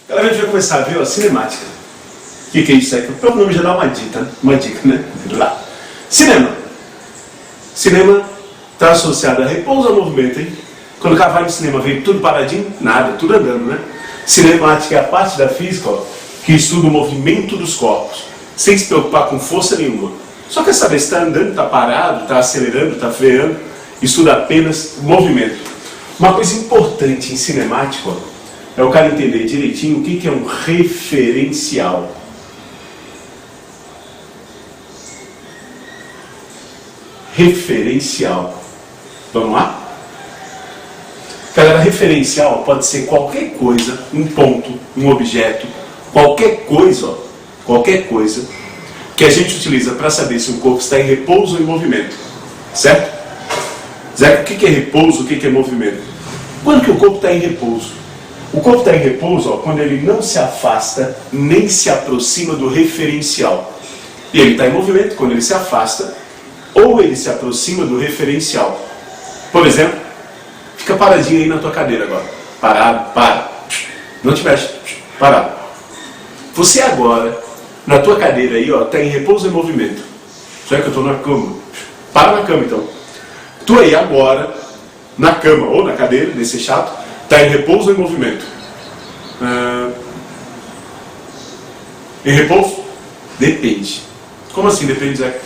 Galera, a gente vai começar a ver a cinemática. O que é isso aí? O próprio nome já dá uma dica, né? Lá. Cinema. Cinema está associado a repouso ao movimento, hein? Quando o cara vai no cinema, vem tudo paradinho? Nada, tudo andando, né? Cinemática é a parte da física, ó, que estuda o movimento dos corpos, sem se preocupar com força nenhuma. Só quer saber se está andando, está parado, está acelerando, está freando. Estuda apenas o movimento. Uma coisa importante em cinemática, ó, é o cara entender direitinho o que é um referencial. Referencial. Vamos lá? Galera, referencial pode ser qualquer coisa, um ponto, um objeto, qualquer coisa que a gente utiliza para saber se o corpo está em repouso ou em movimento. Certo? Zé, o que é repouso, o que é movimento? Quando que o corpo está em repouso? O corpo está em repouso, ó, quando ele não se afasta nem se aproxima do referencial. E ele está em movimento quando ele se afasta ou ele se aproxima do referencial. Por exemplo, fica paradinho aí na tua cadeira agora. Parado, para. Não te mexe. Parado. Você agora, na tua cadeira aí, ó, está em repouso e movimento. Já que eu estou na cama. Para na cama então. Tu aí agora, na cama ou na cadeira, nesse chato, está em repouso ou em movimento? Em repouso? Depende. Como assim depende, Zé?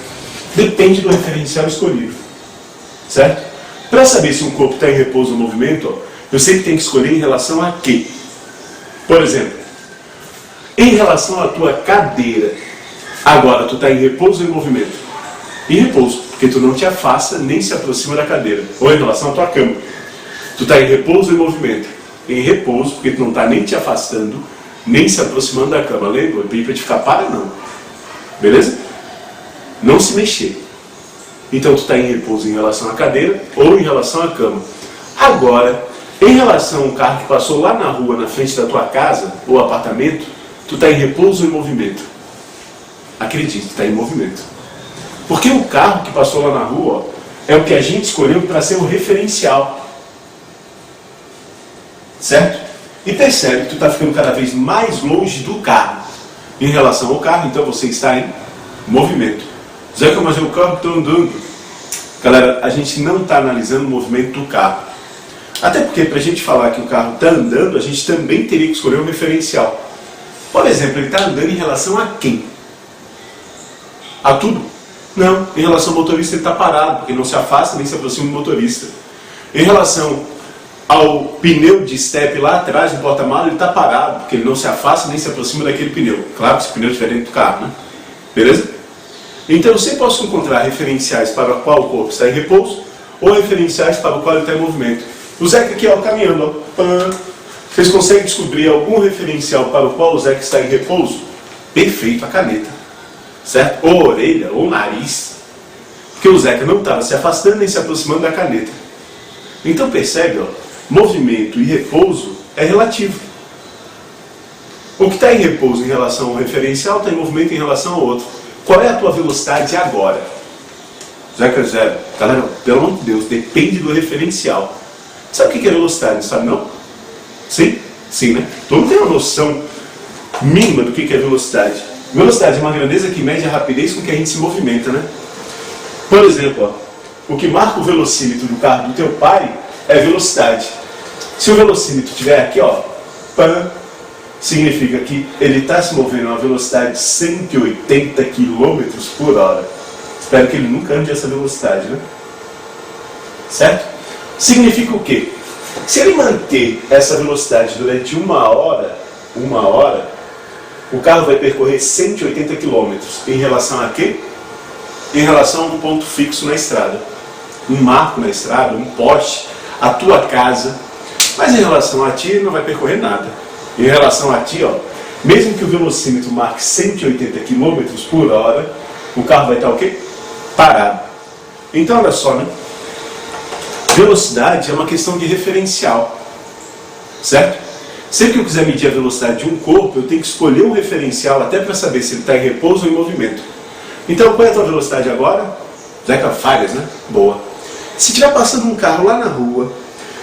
Depende do referencial escolhido. Certo? Para saber se um corpo está em repouso ou movimento, ó, eu sempre tenho que escolher em relação a quê? Por exemplo, em relação à tua cadeira, agora tu está em repouso ou em movimento? Em repouso, porque tu não te afasta nem se aproxima da cadeira. Ou em relação à tua cama, tu está em repouso ou em movimento? Em repouso, porque tu não está nem te afastando, nem se aproximando da cama. Lembra? Eu pedi para te ficar para não. Beleza? Não se mexer. Então tu está em repouso em relação à cadeira ou em relação à cama. Agora, em relação ao carro que passou lá na rua, na frente da tua casa ou apartamento, tu está em repouso ou em movimento? Acredite, tu está em movimento. Porque o carro que passou lá na rua, ó, é o que a gente escolheu para ser o referencial. Certo? E percebe que tu está ficando cada vez mais longe do carro. Em relação ao carro, então você está em movimento. Zeca, mas o carro está andando. Galera, a gente não está analisando o movimento do carro. Até porque para a gente falar que o carro está andando, a gente também teria que escolher um referencial. Por exemplo, ele está andando em relação a quem? A tudo? Não, em relação ao motorista ele está parado, porque não se afasta nem se aproxima do motorista. Em relação ao pneu de estepe lá atrás, no porta-malas, ele está parado, porque ele não se afasta nem se aproxima daquele pneu. Claro que se o pneu estiver dentro do carro, né? Beleza? Então eu sempre posso encontrar referenciais para o qual o corpo está em repouso, ou referenciais para o qual ele está em movimento. O Zeca aqui, ó, caminhando, ó. Vocês conseguem descobrir algum referencial para o qual o Zeca está em repouso? Perfeito, a caneta. Certo? Ou a orelha, ou o nariz. Porque o Zeca não estava se afastando nem se aproximando da caneta. Então percebe, ó, movimento e repouso é relativo. O que está em repouso em relação ao referencial está em movimento em relação ao outro. Qual é a tua velocidade agora? Zeca, zero. Galera, pelo amor de Deus, depende do referencial. Sabe o que é velocidade? Sabe não? Sim? Sim, né? Todo mundo tem uma noção mínima do que é velocidade. Velocidade é uma grandeza que mede a rapidez com que a gente se movimenta, né? Por exemplo, ó, o que marca o velocímetro do carro do teu pai é velocidade. Se o velocímetro estiver aqui, ó, significa que ele está se movendo a uma velocidade de 180 km por hora. Espero que ele nunca ande essa velocidade, né? Certo? Significa o quê? Se ele manter essa velocidade durante uma hora, o carro vai percorrer 180 km. Em relação a quê? Em relação a um ponto fixo na estrada. Um marco na estrada, um poste, a tua casa. Mas em relação a ti, não vai percorrer nada. Em relação a ti, ó, mesmo que o velocímetro marque 180 km por hora, o carro vai estar o quê? Parado. Então, olha só, né? Velocidade é uma questão de referencial. Certo? Sempre que eu quiser medir a velocidade de um corpo, eu tenho que escolher um referencial até para saber se ele está em repouso ou em movimento. Então, qual é a tua velocidade agora? Zeca, falhas, né? Boa. Se estiver passando um carro lá na rua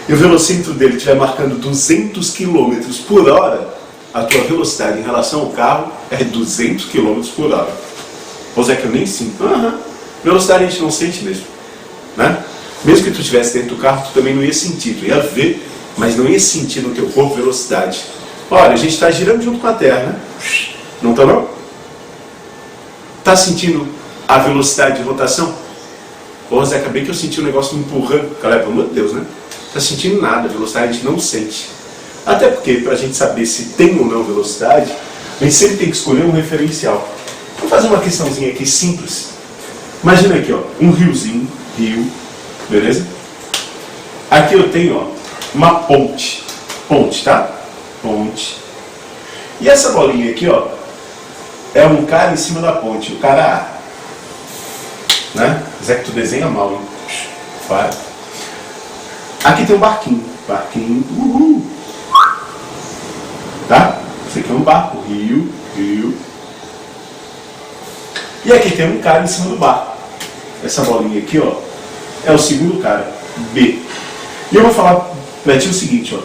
e o velocímetro dele estiver marcando 200 km por hora, a tua velocidade em relação ao carro é 200 km por hora. Ou seja, que eu nem sinto. Velocidade a gente não sente mesmo, né? Mesmo que tu estivesse dentro do carro, tu também não ia sentir. Tu ia ver, mas não ia sentir no teu corpo velocidade. Olha, a gente está girando junto com a Terra, né? Não está não? Está sentindo a velocidade de rotação? Ô Zé, acabei que eu senti um negócio me empurrando. Cara, pelo amor de Deus, né? Está sentindo nada, velocidade a gente não sente. Até porque, para a gente saber se tem ou não velocidade, a gente sempre tem que escolher um referencial. Vou fazer uma questãozinha aqui simples. Imagina aqui, ó, um riozinho, rio, beleza? Aqui eu tenho, ó, uma ponte. Ponte, tá? Ponte. E essa bolinha aqui, ó, é um cara em cima da ponte, o cara A. Né? Zé, que tu desenha mal, hein? Para. Aqui tem um barquinho. Barquinho, uhul. Tá? Esse aqui é um barco, rio, rio. E aqui tem um cara em cima do barco. Essa bolinha aqui, ó, é o segundo cara, B. E eu vou falar para ti o seguinte, ó.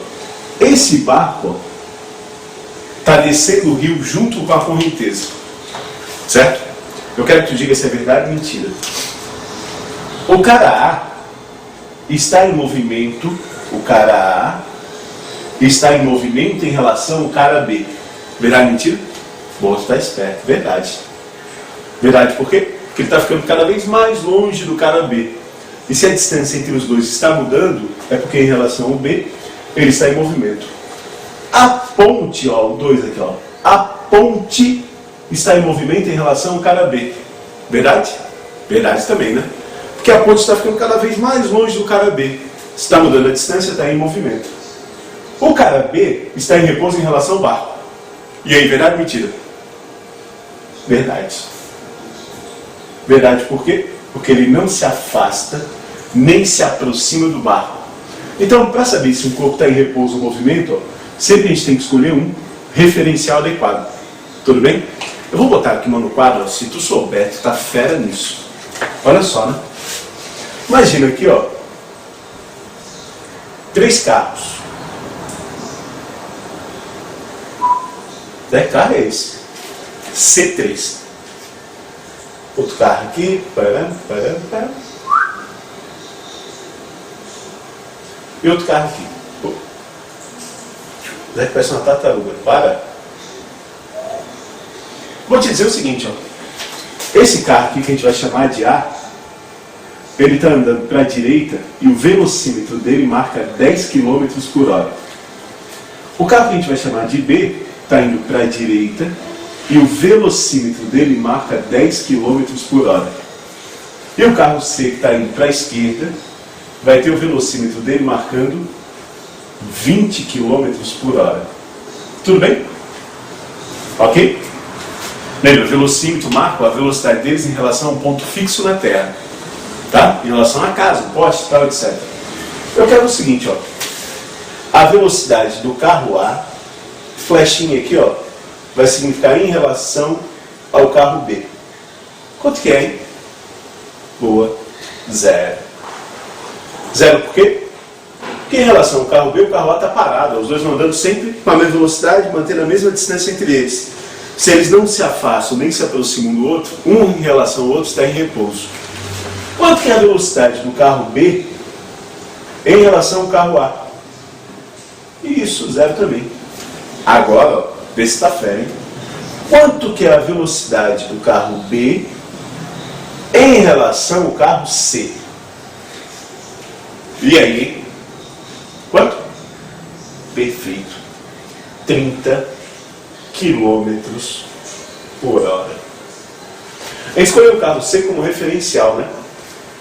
Esse barco, ó, tá descendo o rio junto com a correnteza. Certo? Eu quero que tu diga se é verdade ou mentira. O cara A está em movimento, o cara A está em movimento em relação ao cara B. Verdade ou mentira? Boa, tu tá esperto. Verdade. Verdade por quê? Porque ele está ficando cada vez mais longe do cara B. E se a distância entre os dois está mudando, é porque em relação ao B, ele está em movimento. A ponte, ó, o 2 aqui, ó. A ponte está em movimento em relação ao cara B. Verdade? Verdade também, né? Porque a ponte está ficando cada vez mais longe do cara B. Se está mudando a distância, está em movimento. O cara B está em repouso em relação ao barco. E aí, verdade ou mentira? Verdade. Verdade por quê? Porque ele não se afasta, nem se aproxima do barco. Então, para saber se um corpo está em repouso ou movimento, ó, sempre a gente tem que escolher um referencial adequado. Tudo bem? Eu vou botar aqui no quadro, ó, se tu souber, tu tá fera nisso. Olha só, né? Imagina aqui, ó, 3 carros. Que carro é esse? C3. Outro carro aqui. E outro carro aqui. Parece uma tartaruga. Para. Vou te dizer o seguinte, ó. Esse carro aqui que a gente vai chamar de A, ele está andando para a direita e o velocímetro dele marca 10 km por hora. O carro que a gente vai chamar de B está indo para a direita e o velocímetro dele marca 10 km por hora. E o carro C que está indo para a esquerda vai ter o velocímetro dele marcando 20 km por hora. Tudo bem? Ok? Lembra, o velocímetro marca a velocidade deles em relação a um ponto fixo na Terra. Tá? Em relação à casa, poste, tal, etc. Eu quero o seguinte, ó. A velocidade do carro A, flechinha aqui, ó, vai significar em relação ao carro B. Quanto que é, hein? Boa. 0. 0 por quê? Porque em relação ao carro B, o carro A está parado. Os dois vão andando sempre com a mesma velocidade, mantendo a mesma distância entre eles. Se eles não se afastam nem se aproximam do outro, um em relação ao outro está em repouso. Quanto que é a velocidade do carro B em relação ao carro A? Isso, 0 também. Agora, ó, vê se está fera, hein? Quanto que é a velocidade do carro B em relação ao carro C? E aí, hein? Quanto? Perfeito. 30 km por hora. A gente escolheu o carro C como referencial, né?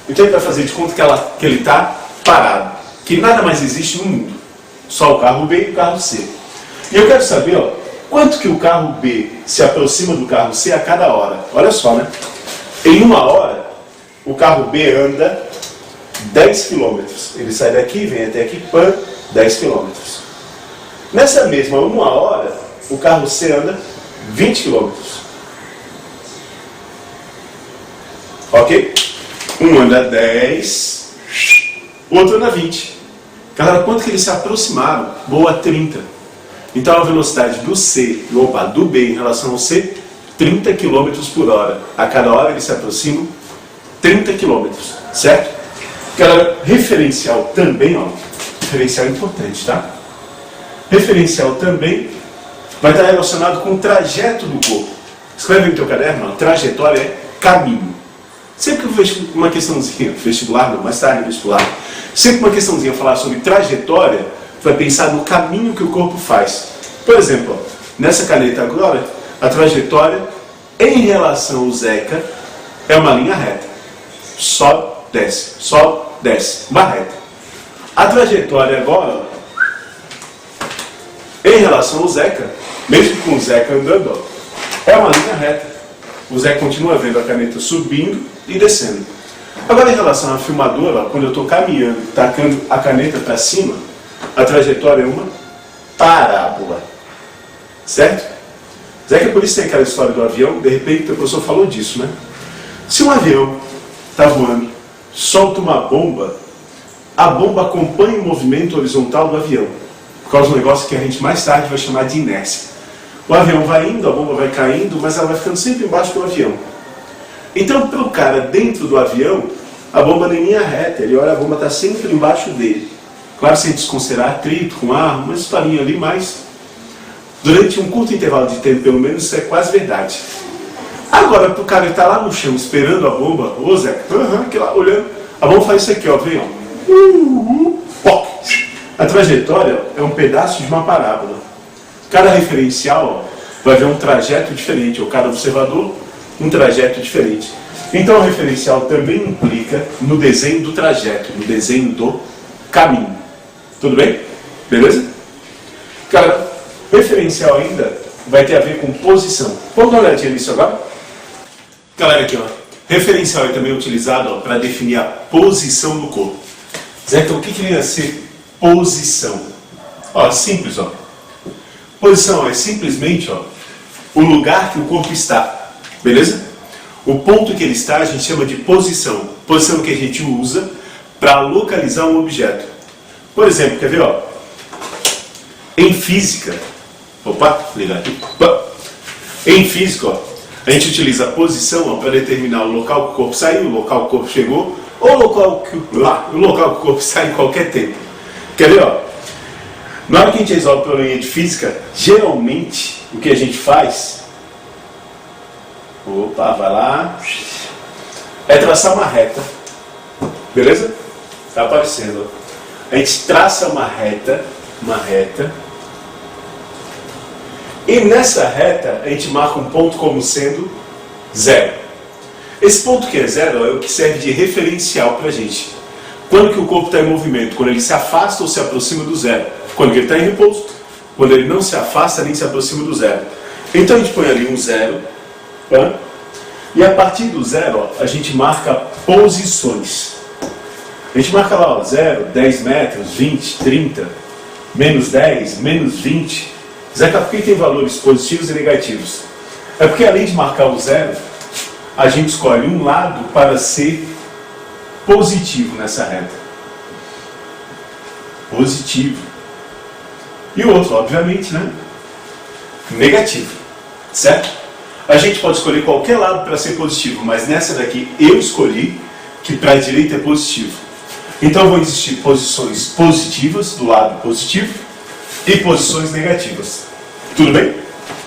Então ele vai fazer de conta que ele está parado. Que nada mais existe no mundo. Só o carro B e o carro C. E eu quero saber, ó, quanto que o carro B se aproxima do carro C a cada hora. Olha só, né? Em 1 hora, o carro B anda 10 km. Ele sai daqui, vem até aqui, 10 km. Nessa mesma 1 hora, o carro C anda 20 km. Ok? Um anda 10, o outro anda 20. Galera, quanto que eles se aproximaram? Boa, 30. Então a velocidade do B em relação ao C, 30 km por hora. A cada hora ele se aproxima 30 km, certo? Galera, referencial também, ó, referencial é importante, tá? Referencial também vai estar relacionado com o trajeto do corpo. Escreve no teu caderno, ó, trajetória é caminho. Sempre que eu vejo uma questãozinha, vestibular não, mais tarde vestibular, sempre uma questãozinha falar sobre trajetória, vai pensar no caminho que o corpo faz. Por exemplo, ó, nessa caneta agora, a trajetória em relação ao Zeca é uma linha reta. Sobe, desce, uma reta. A trajetória agora, ó, em relação ao Zeca, mesmo com o Zeca andando, ó, é uma linha reta. O Zeca continua vendo a caneta subindo e descendo. Agora, em relação à filmadora, ó, quando eu estou caminhando, tacando a caneta para cima, a trajetória é uma parábola. Certo? Zeca, por isso tem aquela história do avião, de repente o professor falou disso, né? Se um avião está voando, solta uma bomba, a bomba acompanha o movimento horizontal do avião, por causa do negócio que a gente mais tarde vai chamar de inércia. O avião vai indo, a bomba vai caindo, mas ela vai ficando sempre embaixo do avião. Então, para o cara dentro do avião, a bomba nem linha reta, ele olha, a bomba está sempre embaixo dele. Claro, sem desconsiderar atrito com ar, uma historinha ali, mas durante um curto intervalo de tempo, pelo menos, isso é quase verdade. Agora, para o cara que está lá no chão, esperando a bomba, ô Zé, lá, olhando, a bomba faz isso aqui, ó, vem, ó. A trajetória é um pedaço de uma parábola. Cada referencial, ó, vai ver um trajeto diferente, ou cada observador, um trajeto diferente. Então, o referencial também implica no desenho do trajeto, no desenho do caminho. Tudo bem? Beleza? Cara, referencial ainda vai ter a ver com posição. Vamos dar uma olhadinha nisso agora? Galera, aqui, ó. Referencial é também utilizado para definir a posição do corpo. Então, o que queria ser posição? Ó, simples, ó. Posição é simplesmente, ó, o lugar que o corpo está. Beleza? O ponto que ele está a gente chama de posição. Posição que a gente usa para localizar um objeto. Por exemplo, quer ver, ó? Em física, ligar aqui. Em física, ó, a gente utiliza a posição para determinar o local que o corpo saiu, o local que o corpo chegou, ou o local que o corpo sai em qualquer tempo. Quer ver, ó? Na hora que a gente resolve o problema de física, geralmente o que a gente faz, vai lá, é traçar uma reta. Beleza? Tá aparecendo, ó. A gente traça uma reta, e nessa reta a gente marca um ponto como sendo zero. Esse ponto que é zero é o que serve de referencial para a gente. Quando que o corpo está em movimento? Quando ele se afasta ou se aproxima do zero. Quando ele está em repouso. Quando ele não se afasta nem se aproxima do zero. Então a gente põe ali um zero, tá? E a partir do zero, ó, a gente marca posições. A gente marca lá, ó, 0, 10 metros, 20, 30, menos 10, menos 20. Zeca, por que tem valores positivos e negativos? É porque além de marcar o zero, a gente escolhe um lado para ser positivo nessa reta. Positivo. E o outro, obviamente, né? Negativo. Certo? A gente pode escolher qualquer lado para ser positivo, mas nessa daqui eu escolhi que para a direita é positivo. Então vão existir posições positivas do lado positivo e posições negativas. Tudo bem?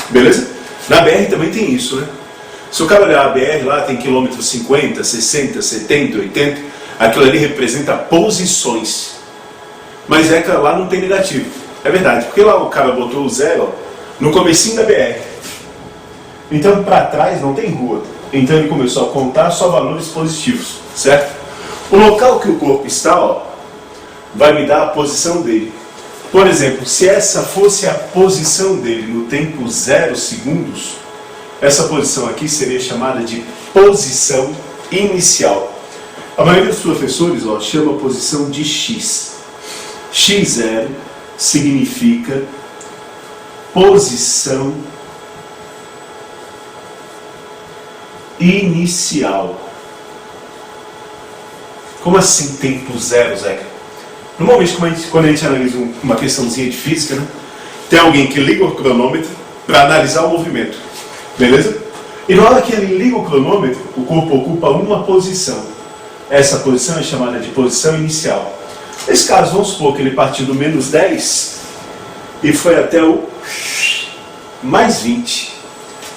Beleza? Na BR também tem isso, né? Se o cara olhar a BR lá, tem quilômetros 50, 60, 70, 80, aquilo ali representa posições. Mas é que lá não tem negativo. É verdade, porque lá o cara botou o zero no comecinho da BR. Então para trás não tem rua. Então ele começou a contar só valores positivos, certo? O local que o corpo está, ó, vai me dar a posição dele. Por exemplo, se essa fosse a posição dele no tempo 0 segundos, essa posição aqui seria chamada de posição inicial. A maioria dos professores, ó, chama a posição de X. X0 significa posição inicial. Como assim tempo zero, Zeca? Normalmente, quando a gente analisa uma questãozinha de física, né? tem alguém que liga o cronômetro para analisar o movimento. Beleza? E na hora que ele liga o cronômetro, o corpo ocupa uma posição. Essa posição é chamada de posição inicial. Nesse caso, vamos supor que ele partiu do menos 10 e foi até o mais 20.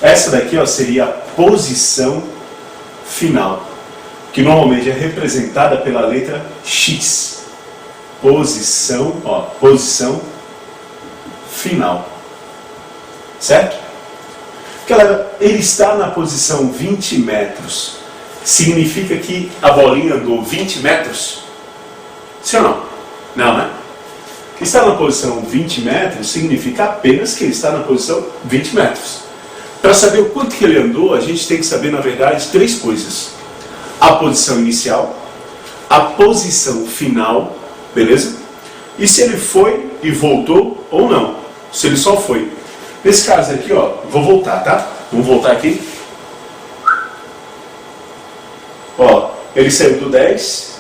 Essa daqui, ó, seria a posição final, que normalmente é representada pela letra X. Posição, ó, posição final. Certo? Galera, ele está na posição 20 metros. Significa que a bolinha andou 20 metros? Sim ou não? Não, né? Estar na posição 20 metros significa apenas que ele está na posição 20 metros. Para saber o quanto que ele andou, a gente tem que saber, na verdade, três coisas. A posição inicial, a posição final, beleza? E se ele foi e voltou ou não. Se ele só foi. Nesse caso aqui, ó, vou voltar, tá? Vamos voltar aqui. Ó, ele saiu do 10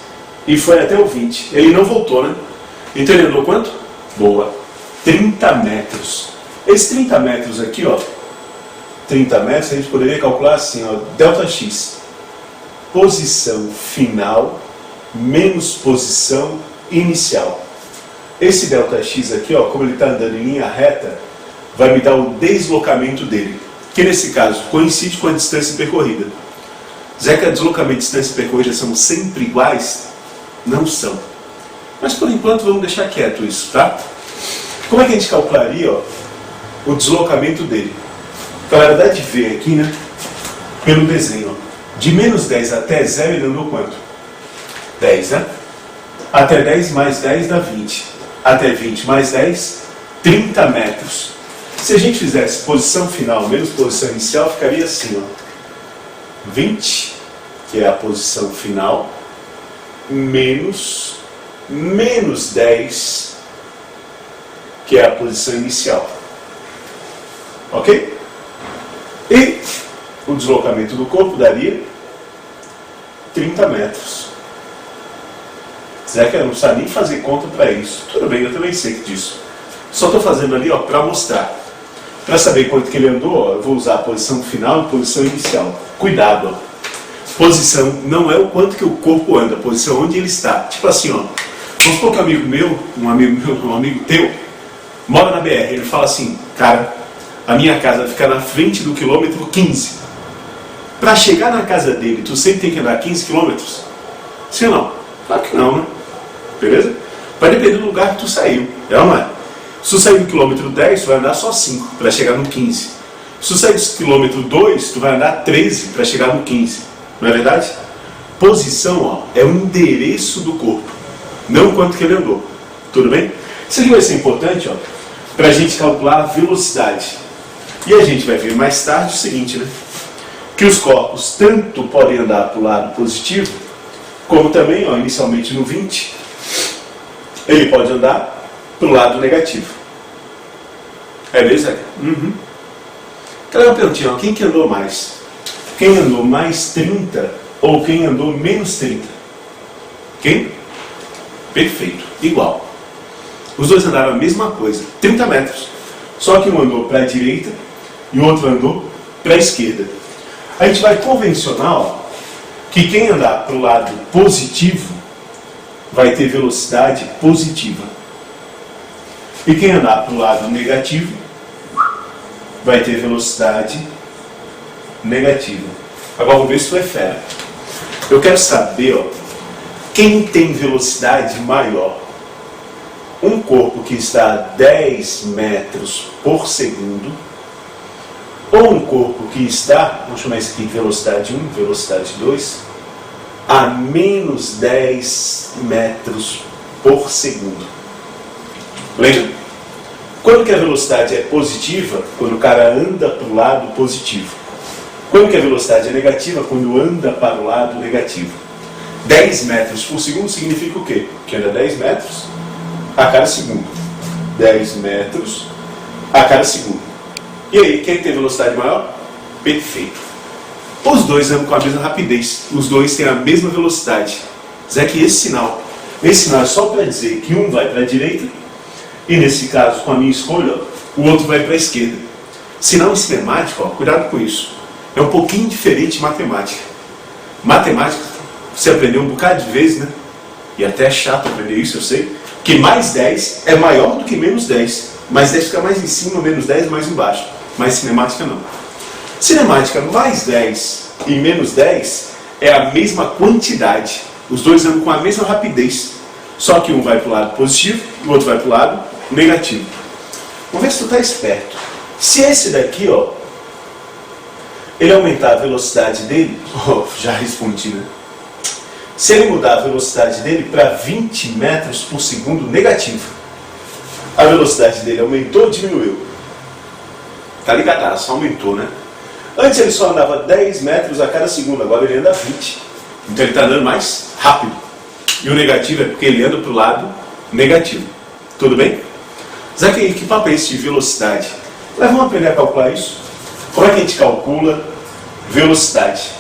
e foi até o 20. Ele não voltou, né? Então ele andou quanto? Boa. 30 metros. Esses 30 metros aqui, ó, 30 metros, a gente poderia calcular assim, ó, delta x. Posição final menos posição inicial. Esse delta x aqui, ó, como ele está andando em linha reta, vai me dar o deslocamento dele, que nesse caso coincide com a distância percorrida. Zeca, deslocamento e distância percorrida são sempre iguais? Não são. Mas por enquanto vamos deixar quieto isso, tá? Como é que a gente calcularia, ó, o deslocamento dele? Galera, dá de ver aqui, né? Pelo desenho, ó. De menos 10 até 0 ele andou quanto? 10, né? Até 10 mais 10 dá 20. Até 20 mais 10, 30 metros. Se a gente fizesse posição final menos posição inicial, ficaria assim, ó. 20, que é a posição final, menos 10, que é a posição inicial. Ok? E o deslocamento do corpo daria 30 metros. Zeca não sabe nem fazer conta para isso. Tudo bem, eu também sei disso. Só estou fazendo ali, ó, para mostrar. Para saber quanto que ele andou, ó, eu vou usar a posição final e posição inicial. Cuidado, ó. Posição não é o quanto que o corpo anda, a posição onde ele está. Tipo assim, ó. Vamos supor que um amigo teu, mora na BR. Ele fala assim, cara, a minha casa fica na frente do quilômetro 15. Para chegar na casa dele, tu sempre tem que andar 15 quilômetros? Sim ou não? Claro que não, né? Beleza? Vai depender do lugar que tu saiu. É ou não é? Se tu sair do quilômetro 10, tu vai andar só 5 para chegar no 15. Se tu sair do quilômetro 2, tu vai andar 13 para chegar no 15. Não é verdade? Posição, ó, é o endereço do corpo, não o quanto que ele andou. Tudo bem? Isso aqui vai ser importante, ó, para a gente calcular a velocidade. E a gente vai ver mais tarde o seguinte, né? Que os corpos tanto podem andar para o lado positivo, como também, ó, inicialmente no 20, ele pode andar para o lado negativo. É mesmo, Zeca? Uhum. Aquela perguntinha, ó, quem que andou mais? Quem andou mais 30 ou quem andou menos 30? Quem? Perfeito, igual. Os dois andaram a mesma coisa, 30 metros. Só que um andou para a direita e o outro andou para a esquerda. A gente vai convencionar, ó, que quem andar para o lado positivo vai ter velocidade positiva. E quem andar para o lado negativo vai ter velocidade negativa. Agora vamos ver se tu é fera. Eu quero saber, ó, quem tem velocidade maior. Um corpo que está a 10 metros por segundo ou um corpo que está, vamos chamar isso aqui de velocidade 1, velocidade 2, a menos 10 metros por segundo. Lembra? Quando que a velocidade é positiva? Quando o cara anda para o lado positivo. Quando que a velocidade é negativa? Quando anda para o lado negativo. 10 metros por segundo significa o quê? Que anda 10 metros a cada segundo. 10 metros a cada segundo. E aí, quem tem velocidade maior? Perfeito. Os dois andam com a mesma rapidez. Os dois têm a mesma velocidade. Zé, que esse sinal é só para dizer que um vai para a direita. E nesse caso, com a minha escolha, o outro vai para a esquerda. Sinal em cinemática, ó, cuidado com isso. É um pouquinho diferente de matemática. Matemática, você aprendeu um bocado de vezes, né? E até é chato aprender isso, eu sei. Que mais 10 é maior do que menos 10. Mais 10 fica mais em cima, menos 10 mais embaixo. Mas cinemática não. Cinemática mais 10 e menos 10 é a mesma quantidade. Os dois andam com a mesma rapidez. Só que um vai para o lado positivo e o outro vai para o lado negativo. Vamos ver se tu está esperto. Se esse daqui, ó, ele aumentar a velocidade dele, já respondi, né? Se ele mudar a velocidade dele para 20 metros por segundo negativo, a velocidade dele aumentou ou diminuiu? Tá ligadaço, aumentou, né? Antes ele só andava 10 metros a cada segundo, agora ele anda 20. Então ele está andando mais rápido. E o negativo é porque ele anda para o lado negativo. Tudo bem? Zaquei, que papo é esse de velocidade? Mas vamos aprender a calcular isso? Como é que a gente calcula velocidade?